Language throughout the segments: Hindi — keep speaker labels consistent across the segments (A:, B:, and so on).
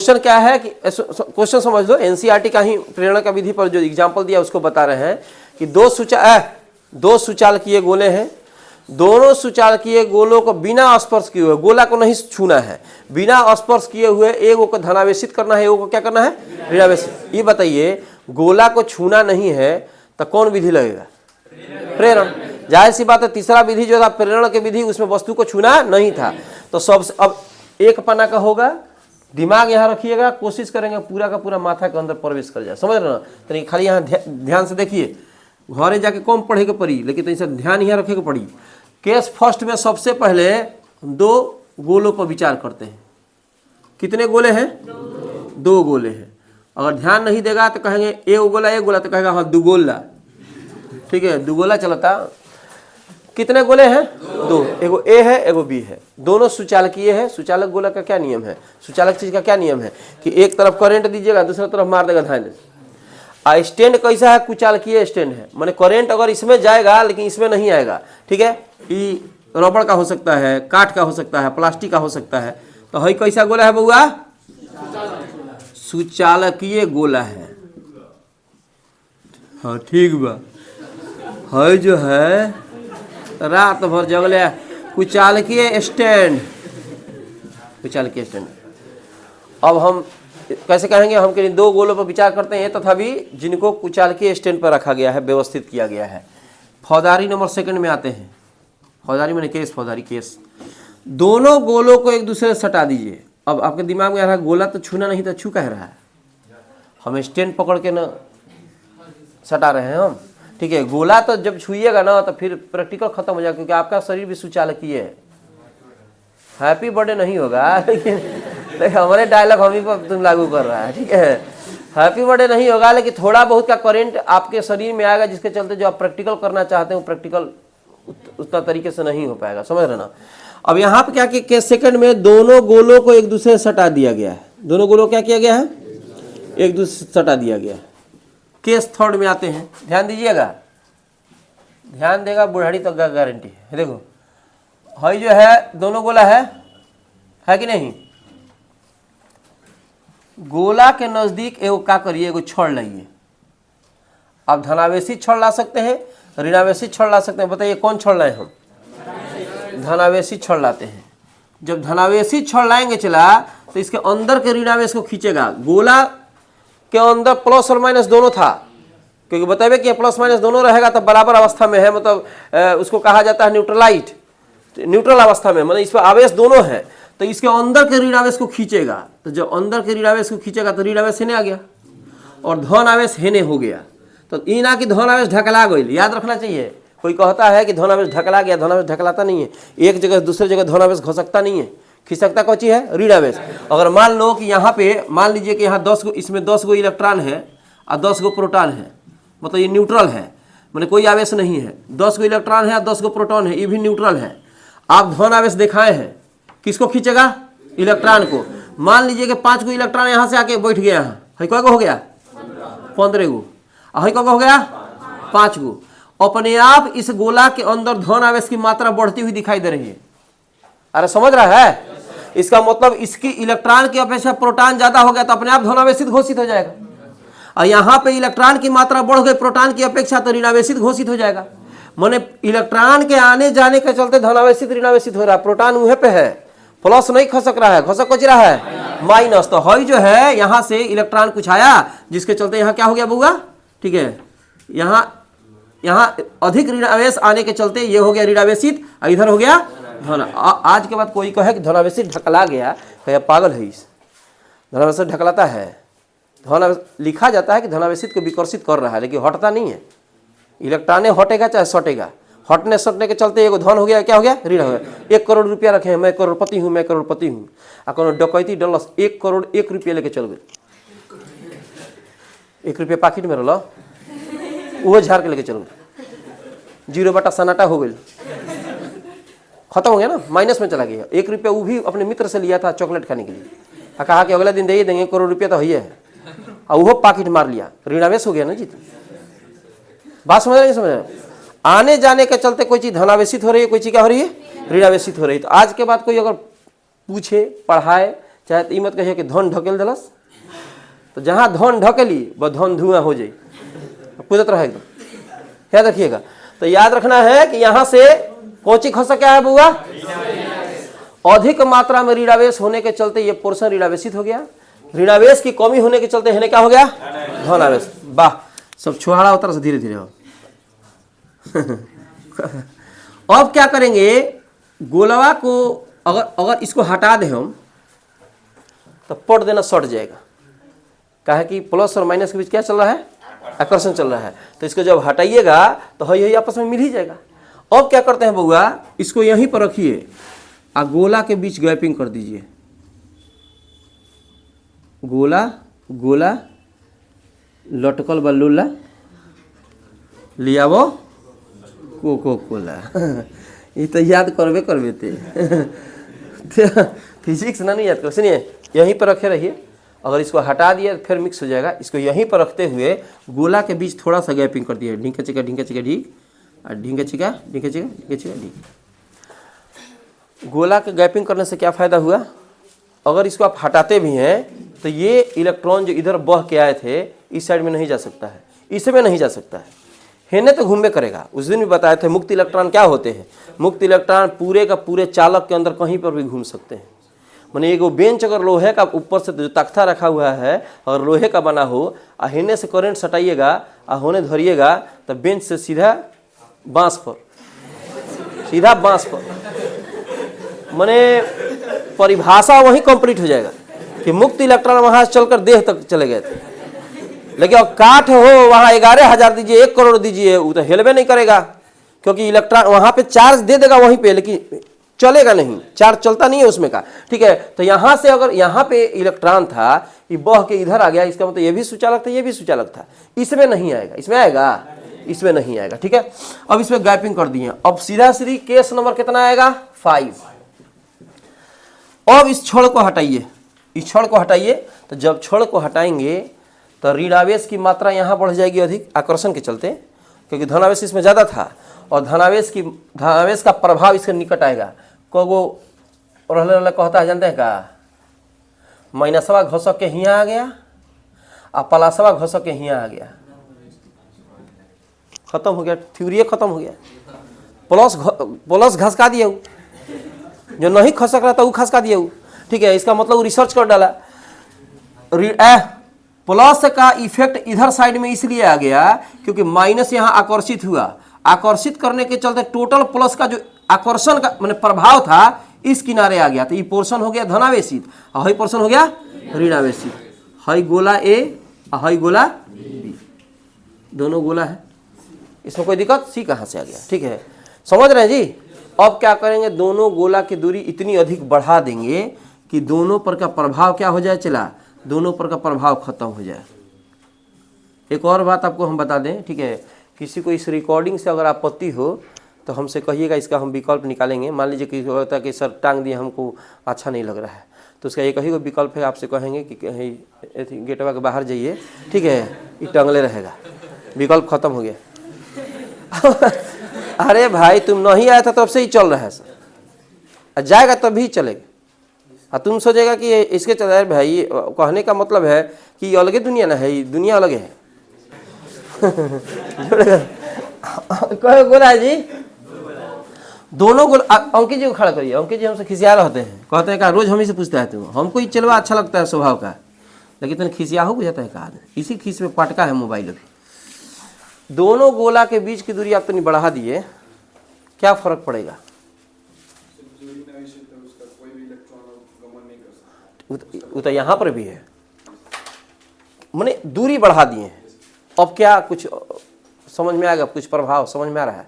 A: क्वेश्चन क्या है कि क्वेश्चन समझ लो, एनसीईआरटी का ही प्रेरणा का विधि पर जो एग्जांपल दिया उसको बता रहे हैं कि दो सुचालकीय गोले हैं, दोनों सुचालकीय गोलों को बिना स्पर्श किए हुए, गोला को नहीं छूना है, बिना स्पर्श किए हुए एगो को धनावेशित करना है, एगो को क्या करना है, ऋणावेशित। ये बताइए गोला को छूना नहीं है तो कौन विधि लगेगा, प्रेरण। जाहिर सी बात है तीसरा विधि जो था प्रेरण की विधि, उसमें वस्तु को छूना नहीं था। तो सबसे अब एक पन्ना का होगा, दिमाग यहाँ रखिएगा, कोशिश करेंगे पूरा का पूरा माथा के अंदर प्रवेश कर जाए, समझ रहे ना। तो खाली यहाँ ध्यान से देखिए, घरे जाके कम पढ़े के पड़ी, लेकिन तो ध्यान यहाँ रखे के पड़ी। केस फर्स्ट में सबसे पहले दो गोलों पर विचार करते हैं। कितने गोले हैं, दो गोले हैं। अगर ध्यान नहीं देगा तो कहेंगे एक गोला तो कहेगा हाँ दुगोला, ठीक है दुगोला चलता। कितने गोले हैं, दो, एगो ए है एगो बी है, दोनों सुचालकीय है। सुचालक गोला का क्या नियम है, सुचालक चीज का क्या नियम है कि एक तरफ करंट दीजिएगा दूसरी तरफ मार देगा धाइने। स्टैंड कैसा है, कुचालकीय स्टैंड है, माने करंट अगर इसमें जाएगा लेकिन इसमें नहीं आएगा, ठीक है। ये रबड़ का हो सकता है, काठ का हो सकता है, प्लास्टिक का हो सकता है। तो हई कैसा गोला है बउआ, सुचालकीय गोला है। हाँ ठीक बा, हई जो है रात भर जगले कुचालकीय स्टैंड, कुचालकीय स्टैंड। अब हम कैसे कहेंगे, हम कहीं दो गोलों पर विचार करते हैं तथा भी जिनको कुचालकीय स्टैंड पर रखा गया है, व्यवस्थित किया गया है। फौजदारी नंबर सेकंड में आते हैं, फौजदारी मैंने केस, फौजदारी केस। दोनों गोलों को एक दूसरे से सटा दीजिए। अब आपके दिमाग में आ रहा है गोला तो छूना नहीं था, छू कह रहा है, हम स्टैंड पकड़ के ना सटा रहे हैं हम, ठीक है। गोला तो जब छुइएगा ना तो फिर प्रैक्टिकल खत्म हो जाएगा, क्योंकि आपका शरीर भी सुचालकीय है। हैप्पी बर्थडे नहीं होगा लेकिन हमारे डायलॉग हम ही पर तुम लागू कर रहा है, ठीक है। हैप्पी बर्थडे नहीं होगा लेकिन थोड़ा बहुत का करंट आपके शरीर में आएगा, जिसके चलते जो आप प्रैक्टिकल करना चाहते हैं वो प्रैक्टिकल उतना तरीके से नहीं हो पाएगा, समझ रहे ना। अब यहाँ पे क्या कि सेकंड में दोनों गोलों को एक दूसरे से सटा दिया गया है। दोनों गोलों क्या किया गया है, एक दूसरे से सटा दिया गया है। केस थर्ड में आते हैं, ध्यान दीजिएगा, ध्यान देगा बुढ़ाड़ी तक का गारंटी है। देखो हई जो है दोनों गोला है कि नहीं। गोला के नजदीक एगो का करिए, एगो छड़ लाइए। आप धनावेशी छड़ ला सकते हैं, ऋणावेशी छड़ ला सकते हैं। बताइए कौन छड़ लाए हम, धनावेशी छड़ लाते हैं। जब धनावेशी छड़ लाएंगे चला तो इसके अंदर के ऋणावेश को खींचेगा। गोला के अंदर प्लस और माइनस दोनों था, क्योंकि बताइए कि प्लस माइनस दोनों रहेगा तो बराबर अवस्था में है, मतलब उसको कहा जाता है न्यूट्रलाइट, न्यूट्रल अवस्था में, मतलब इसमें आवेश दोनों है। तो इसके अंदर के ऋणावेश को खींचेगा, तो जब अंदर के ऋणावेश को खींचेगा तो ऋणावेश हेने आ गया और धन आवेश हेने हो गया। तो ई ना कि धन आवेश ढकला गई, याद रखना चाहिए। कोई कहता है कि धन आवेश ढकला गया, धन आवेश ढकलाता नहीं है। एक जगह दूसरे जगह धन आवेश घसकता नहीं है, खिसकता कौन चीज है, ऋणावेश। अगर मान लो कि यहाँ पे मान लीजिए कि यहाँ 10 गो, इसमें 10 गो इलेक्ट्रॉन है और 10 गो प्रोटॉन है, मतलब ये न्यूट्रल है, मैंने कोई आवेश नहीं है। 10 गो इलेक्ट्रॉन है और 10 गो प्रोटॉन है, ये भी न्यूट्रल है। आप धन आवेश दिखाए हैं, किसको खींचेगा, इलेक्ट्रॉन को। मान लीजिए कि 5 गो इलेक्ट्रॉन यहाँ से आके बैठ गया है, कै गो हो गया, 15 गो, कै गो हो गया, 5 गो। अपने आप इस गोला के अंदर धन आवेश की मात्रा बढ़ती हुई दिखाई दे रही है। अरे समझ रहा है, इसका मतलब इसकी इलेक्ट्रॉन की अपेक्षा प्रोटॉन ज्यादा हो गया तो अपने आप धनावेशित घोषित हो जाएगा। और यहाँ पे इलेक्ट्रॉन की मात्रा बढ़ गई प्रोटॉन की अपेक्षा तो ऋणावेशित घोषित हो जाएगा। माने इलेक्ट्रॉन के आने जाने के चलते धनावेशित ऋणावेशित हो रहा है। प्रोटॉन वहीं पे है, प्लस नहीं खसक रहा है, खसक कुछ रहा है माइनस। तो हई जो है यहाँ से इलेक्ट्रॉन कुछ आया, जिसके चलते यहाँ क्या हो गया बुआ, ठीक है, यहाँ अधिक ऋणावेश आने के चलते ये हो गया ऋणावेशित, इधर हो गया धन। आज के बाद कोई कहे कि धनावेशित ढकला गया, कहे पागल है, इस धनावेशित ढकलाता है। धन लिखा जाता है कि धनावेशित को विकर्षित कर रहा है, लेकिन हटता नहीं है। इलेक्ट्रॉन हटेगा चाहे सटेगा, हटने सटने के चलते एगो धन हो गया, क्या हो गया, ऋण हो गया। 1 करोड़ रुपया रखे हैं, मैं करोड़पति हूँ, मैं करोड़पति हूँ। आ कोनो डकैती डलस 1 करोड़ 1 रुपया लेके चल गए, 1 रुपया पाकिट में रहा, वो झाड़ के लेके चल गए, 0 बटा सन्नाटा हो गई, खत्म हो गया ना, माइनस में चला गया। 1 रुपया वो भी अपने मित्र से लिया था चॉकलेट खाने के लिए, कहा कि अगले दिन दे ही देंगे, 1 करोड़ रुपया तो है, और वो पाकिट मार लिया, ऋणावेश हो गया ना जी। बात समझ रहे, समझ रहे। आने जाने के चलते कोई चीज धनावेशित हो रही है, कोई चीज क्या हो रही है, ऋणावेशित हो रही है। तो आज के बाद कोई अगर पूछे, पढ़ाए, चाहे तो मत कहिए कि धन ढकेल दिलस, तो जहाँ धन ढकेली वह धन धुआं हो जाए, कूदत रहे एकदम। याद रखिएगा। तो याद रखना है कि यहाँ से कौन चीज खस क्या है बुआ, अधिक मात्रा में ऋणावेश होने के चलते ये पोर्शन ऋणावेशित हो गया, ऋणावेश की कमी होने के चलते है क्या हो गया, धनावेश। वाह, सब छुहाड़ा उतर से धीरे धीरे हो। अब क्या करेंगे, गोलवा को अगर इसको हटा दें हम तो पट देना सट जाएगा, कहे कि प्लस और माइनस के बीच क्या चल रहा है, आकर्षण चल रहा है। तो इसको जब हटाइएगा तो यही आपस में मिल ही जाएगा। अब क्या करते हैं बउआ, इसको यहीं पर रखिए और गोला के बीच गैपिंग कर दीजिए। गोला गोला लटकल बल्लूला लिया वो कोको कोला। ये तो याद करबे करबे थे। फिजिक्स ना नहीं याद करो। सुनिए, यहीं पर रखे रहिए, अगर इसको हटा दिए तो फिर मिक्स हो जाएगा। इसको यहीं पर रखते हुए गोला के बीच थोड़ा सा गैपिंग कर दिए, ढींका चिका ढींका चिका ढीक और ढींका चिका ढींका चिका ढींका चिका ढीक। गोला के गैपिंग करने से क्या फ़ायदा हुआ, अगर इसको आप हटाते भी हैं तो ये इलेक्ट्रॉन जो इधर बह के आए थे इस साइड में नहीं जा सकता है, इसमें नहीं जा सकता है, हेने तो घूमबे करेगा। उस दिन भी बताए थे मुक्त इलेक्ट्रॉन क्या होते हैं। मुक्त इलेक्ट्रॉन पूरे का पूरे चालक के अंदर कहीं पर भी घूम सकते हैं। माने एगो बेंच अगर लोहे का ऊपर से जो तख्ता रखा हुआ है अगर लोहे का बना हो और हेने से करंट सटाइएगा और होने धरिएगा तो बेंच से सीधा बांस पर, सीधा बांस पर, माने परिभाषा वहीं कंप्लीट हो जाएगा कि मुक्त इलेक्ट्रॉन वहां से चलकर देह तक चले गए थे। लेकिन अब काठ हो वहां 11,000 दीजिए 1 करोड़ दीजिए, वो तो हिलबे नहीं करेगा, क्योंकि इलेक्ट्रॉन वहां पे चार्ज दे देगा वहीं पे, लेकिन चलेगा नहीं, चार्ज चलता नहीं है उसमें का। ठीक है, तो यहां से अगर यहाँ पे इलेक्ट्रॉन था ये बह के इधर आ गया, इसका मतलब ये भी सुचालक था, ये भी सुचालक था, इसमें नहीं आएगा, इसमें आएगा, इसमें नहीं आएगा। ठीक है, अब इसमें गैपिंग कर दिए। अब सीधा सीधी केस नंबर कितना आएगा, 5। अब इस छड़ को हटाइए, इस छड़ को हटाइए। तो जब छड़ को हटाएंगे तो ऋणावेश की मात्रा यहाँ बढ़ जाएगी अधिक आकर्षण के चलते, क्योंकि धनावेश इसमें ज़्यादा था और धनावेश का प्रभाव इसके निकट आएगा। को रहले कहता है जानते हैं का, माइनसवा घसक के हियाँ आ गया और प्लसवा घसक के हियाँ आ गया, खत्म हो गया, थ्योरी खत्म हो गया। प्लस घसका दिए, जो नहीं खसक रहा था वो खसका दिए। ठीक है, इसका मतलब रिसर्च कर डाला। प्लस का इफेक्ट इधर साइड में इसलिए आ गया क्योंकि माइनस यहाँ आकर्षित हुआ, आकर्षित करने के चलते टोटल प्लस का जो आकर्षण का मैंने प्रभाव था इस किनारे आ गया, तो ये पोर्शन हो गया धनावेशित और हई पोर्शन हो गया ऋणावेशित। हई गोला ए और हई गोला बी, दोनों गोला है, इसमें कोई दिक्कत, सी कहाँ से आ गया। ठीक है, समझ रहे हैं जी। अब क्या करेंगे, दोनों गोला की दूरी इतनी अधिक बढ़ा देंगे कि दोनों पर का प्रभाव क्या हो जाए, चला दोनों पर का प्रभाव खत्म हो जाए। एक और बात आपको हम बता दें, ठीक है, किसी को इस रिकॉर्डिंग से अगर आपत्ति हो तो हमसे कहिएगा, इसका हम विकल्प निकालेंगे। मान लीजिए किसी को लगता है कि सर टांग दिए हमको अच्छा नहीं लग रहा है, तो उसका एक ही विकल्प है, आपसे कहेंगे कि कहीं गेटवा के बाहर जाइए, ठीक है, ये टंगले रहेगा, विकल्प खत्म हो गया। अरे भाई तुम नहीं आया था तब से ही चल रहा है सर, जाएगा तभी चलेगा। तुम सोचेगा कि इसके चल रहा है भाई, कहने का मतलब है कि अलग ही दुनिया ना है, ये दुनिया अलग है। कहे गोला जी, दोनों गोला। अंकित जी को खड़ा करिए। अंकित जी हमसे खिसिया रहते हैं, कहते हैं का रोज हम ही से पूछता है तुम, हमको ही चलवा अच्छा लगता है स्वभाव का, लेकिन तुम खिसिया हो बुझाता है का, इसी खिस में पटका है मोबाइल अभी। दोनों गोला के बीच की दूरी आप तो नहीं बढ़ा दिए, क्या फर्क पड़ेगा? वो तो यहाँ पर भी है, मैंने दूरी बढ़ा दिए हैं। अब क्या कुछ समझ में आएगा, कुछ प्रभाव समझ में आ रहा है?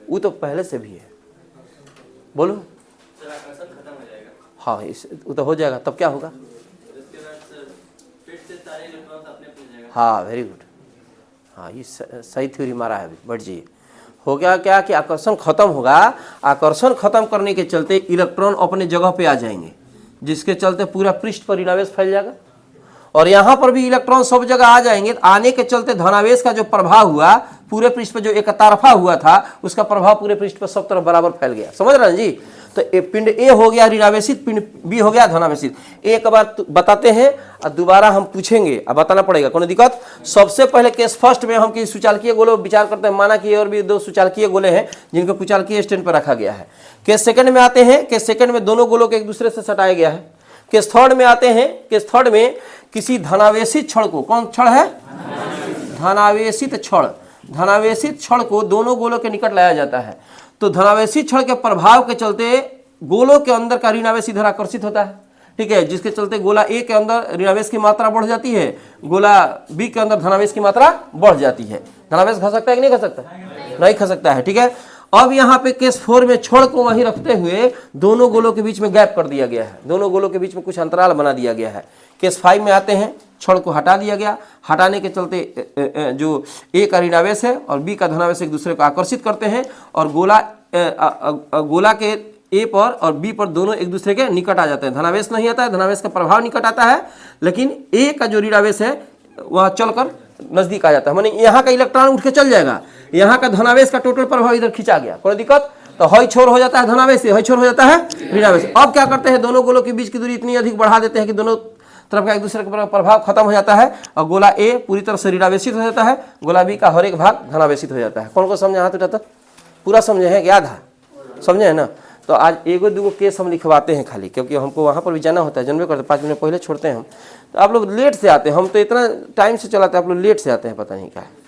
A: वो तो पहले से भी है, बोलो। हाँ वो तो हो जाएगा, तब क्या होगा? हाँ वेरी गुड, हाँ ये सही थ्योरी मारा है अभी, बढ़ जाइए। हो गया क्या कि आकर्षण खत्म होगा, आकर्षण खत्म करने के चलते इलेक्ट्रॉन अपने जगह पे आ जाएंगे, जिसके चलते पूरा पृष्ठ पर ऋणावेश फैल जाएगा और यहाँ पर भी इलेक्ट्रॉन सब जगह आ जाएंगे। आने के चलते धनावेश का जो प्रभाव हुआ पूरे पृष्ठ पर, जो एक तरफा हुआ था, उसका प्रभाव पूरे पृष्ठ पर सब तरफ बराबर फैल गया। समझ रहे हैं जी? तो पिंड ए हो गया ऋणावेशित, पिंड बी हो गया धनावेशित। एक बार बताते हैं और दोबारा हम पूछेंगे, अब बताना पड़ेगा, कोई दिक्कत। सबसे पहले केस फर्स्ट में हम किसी सुचालकीय गोले विचार करते हैं, माना कि और भी दो सुचालकीय गोले हैं जिनको कुचालकीय स्टैंड पर रखा गया है। केस सेकंड में आते हैं, केस सेकंड में दोनों गोलों को एक दूसरे से सटाया गया है। केस थर्ड में आते हैं, केस थर्ड में किसी धनावेशित छड़ को, कौन छड़ है, धनावेशित छड़, धनावेशित छड़ को दोनों गोलों के निकट लाया जाता है। तो धनावेशित छड़ के प्रभाव के चलते गोलों के अंदर का ऋणावेश इधर आकर्षित होता है, ठीक है, जिसके चलते गोला ए के अंदर ऋणावेश की मात्रा बढ़ जाती है, गोला बी के अंदर धनावेश की मात्रा बढ़ जाती है। धनावेश खा सकता है कि नहीं खा सकता, नहीं खा सकता है, ठीक है। अब यहाँ पे केस 4 में छड़ को वहीं रखते हुए दोनों गोलों के बीच में गैप कर दिया गया है, दोनों गोलों के बीच में कुछ अंतराल बना दिया गया है। केस 5 में आते हैं, छड़ को हटा दिया गया, हटाने के चलते जो ए का ऋणावेश है और बी का धनावेश एक दूसरे को आकर्षित करते हैं और गोला के ए पर और बी पर दोनों एक दूसरे के निकट आ जाते हैं। धनावेश नहीं आता है, धनावेश का प्रभाव निकट आता है, लेकिन ए का जो ऋणावेश है वह चलकर नजदीक आ जाता है, माने यहाँ का इलेक्ट्रॉन उठ के चल जाएगा, यहाँ का धनावेश का टोटल प्रभाव इधर खींचा गया, कोई दिक्कत। तो हई छोर हो जाता है धनावेश से, हई छोर हो जाता है ऋणावेश। अब क्या करते हैं, दोनों गोलों के बीच की दूरी इतनी अधिक बढ़ा देते हैं कि दोनों तरफ का एक दूसरे का प्रभाव खत्म हो जाता है और गोला ए पूरी तरह से ऋणावेशित हो जाता है, गोला बी का हर एक भाग धनावेशित हो जाता है। कौन को समझे, हाथ उठाता, पूरा समझे हैं, याद है, समझे है ना। तो आज एगो दूगो केस हम लिखवाते हैं खाली, क्योंकि हमको वहाँ पर भी जाना होता है, जनबे करते, 5 मिनट पहले छोड़ते हैं हम। तो आप लोग लेट से आते हैं, हम तो इतना टाइम से चलाते हैं, आप लोग लेट से आते हैं, पता नहीं क्या है।